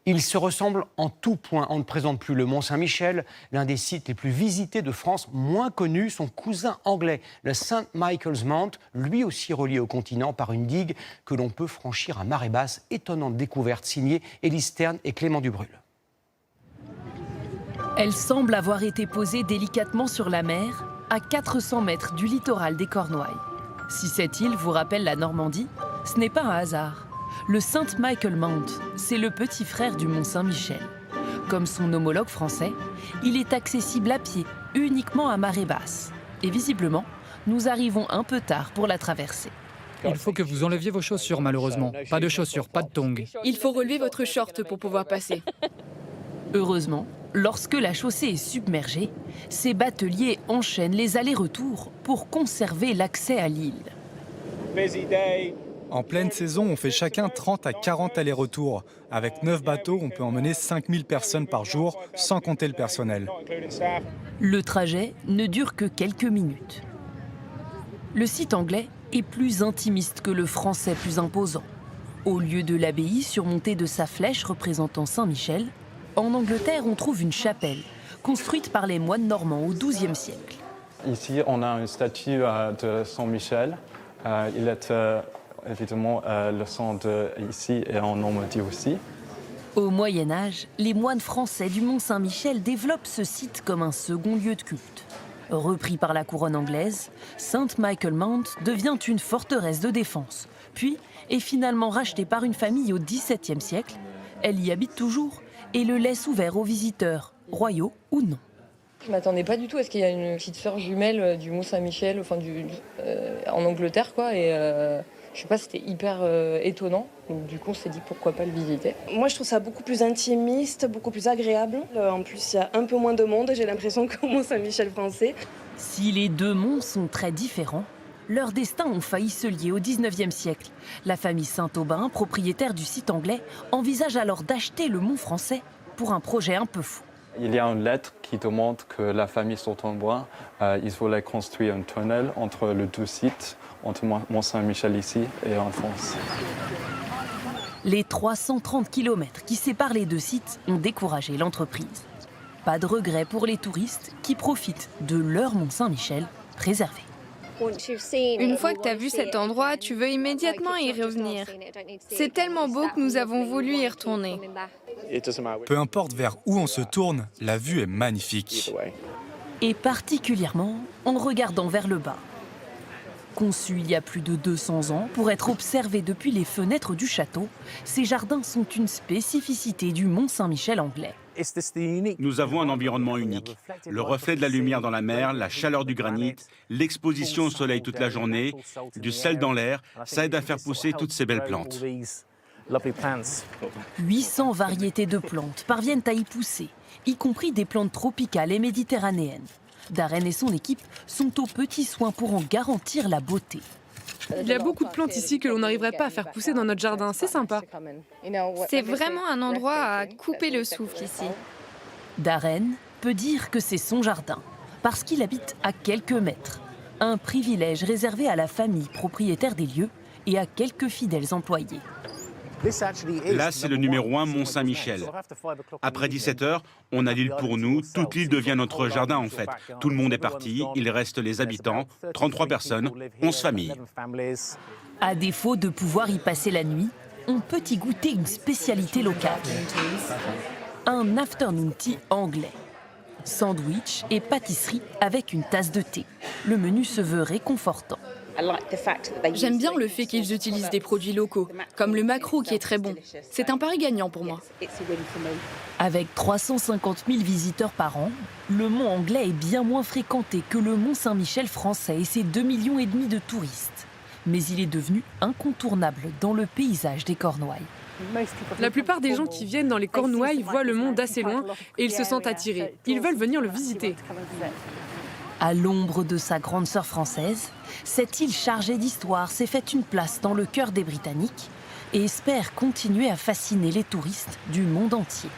Ils se ressemblent en tout point. On ne présente plus le Mont-Saint-Michel, l'un des sites les plus visités de France, moins connu. Son cousin anglais, le St. Michael's Mount, lui aussi relié au continent par une digue que l'on peut franchir à marée basse. Étonnante découverte signée Élise Stern et Clément Dubrul. Elle semble avoir été posée délicatement sur la mer, à 400 mètres du littoral des Cornouailles. Si cette île vous rappelle la Normandie, ce n'est pas un hasard. Le St. Michael Mount, c'est le petit frère du Mont-Saint-Michel. Comme son homologue français, il est accessible à pied, uniquement à marée basse. Et visiblement, nous arrivons un peu tard pour la traversée. Il faut que vous enleviez vos chaussures, malheureusement. Pas de chaussures, pas de tongs. Il faut relever votre short pour pouvoir passer. Heureusement, lorsque la chaussée est submergée, ces bateliers enchaînent les allers-retours pour conserver l'accès à l'île. En pleine saison, on fait chacun 30 à 40 allers-retours. Avec 9 bateaux, on peut emmener 5000 personnes par jour, sans compter le personnel. Le trajet ne dure que quelques minutes. Le site anglais est plus intimiste que le français plus imposant. Au lieu de l'abbaye surmontée de sa flèche représentant Saint-Michel, en Angleterre, on trouve une chapelle, construite par les moines normands au XIIe siècle. Ici, on a une statue de Saint-Michel. Il est évidemment le centre ici et en Normandie aussi. Au Moyen-Âge, les moines français du Mont-Saint-Michel développent ce site comme un second lieu de culte. Repris par la couronne anglaise, St. Michael Mount devient une forteresse de défense, puis est finalement rachetée par une famille au XVIIe siècle. Elle y habite toujours et le laisse ouvert aux visiteurs, royaux ou non. Je ne m'attendais pas du tout à ce qu'il y ait une petite sœur jumelle du Mont-Saint-Michel, enfin en Angleterre, quoi. Et je sais pas, c'était hyper étonnant. Donc, du coup, on s'est dit pourquoi pas le visiter. Moi, je trouve ça beaucoup plus intimiste, beaucoup plus agréable. En plus, il y a un peu moins de monde, j'ai l'impression, qu'au Mont-Saint-Michel français. Si les deux monts sont très différents, leurs destins ont failli se lier au XIXe siècle. La famille Saint-Aubin, propriétaire du site anglais, envisage alors d'acheter le mont français pour un projet un peu fou. Il y a une lettre qui demande que la famille Saint-Aubin, ils voulaient construire un tunnel entre les deux sites, entre Mont-Saint-Michel ici et en France. Les 330 km qui séparent les deux sites ont découragé l'entreprise. Pas de regret pour les touristes qui profitent de leur Mont-Saint-Michel préservé. Une fois que tu as vu cet endroit, tu veux immédiatement y revenir. C'est tellement beau que nous avons voulu y retourner. Peu importe vers où on se tourne, la vue est magnifique. Et particulièrement en regardant vers le bas. Conçus il y a plus de 200 ans pour être observés depuis les fenêtres du château, ces jardins sont une spécificité du Mont-Saint-Michel anglais. Nous avons un environnement unique. Le reflet de la lumière dans la mer, la chaleur du granit, l'exposition au soleil toute la journée, du sel dans l'air, ça aide à faire pousser toutes ces belles plantes. 800 variétés de plantes parviennent à y pousser, y compris des plantes tropicales et méditerranéennes. Darren et son équipe sont aux petits soins pour en garantir la beauté. Il y a beaucoup de plantes ici que l'on n'arriverait pas à faire pousser dans notre jardin, c'est sympa. C'est vraiment un endroit à couper le souffle ici. Darren peut dire que c'est son jardin, parce qu'il habite à quelques mètres. Un privilège réservé à la famille propriétaire des lieux et à quelques fidèles employés. Là, c'est le numéro 1 Mont-Saint-Michel. Après 17h, on a l'île pour nous. Toute l'île devient notre jardin, en fait. Tout le monde est parti. Il reste les habitants. 33 personnes, 11 familles. À défaut de pouvoir y passer la nuit, on peut y goûter une spécialité locale. Un afternoon tea anglais. Sandwich et pâtisserie avec une tasse de thé. Le menu se veut réconfortant. J'aime bien le fait qu'ils utilisent des produits locaux, comme le maquereau qui est très bon. C'est un pari gagnant pour moi. Avec 350 000 visiteurs par an, le mont anglais est bien moins fréquenté que le mont Saint-Michel français et ses 2,5 millions de touristes. Mais il est devenu incontournable dans le paysage des Cornouailles. La plupart des gens qui viennent dans les Cornouailles voient le mont d'assez loin et ils se sentent attirés. Ils veulent venir le visiter. À l'ombre de sa grande sœur française, cette île chargée d'histoire s'est faite une place dans le cœur des Britanniques et espère continuer à fasciner les touristes du monde entier.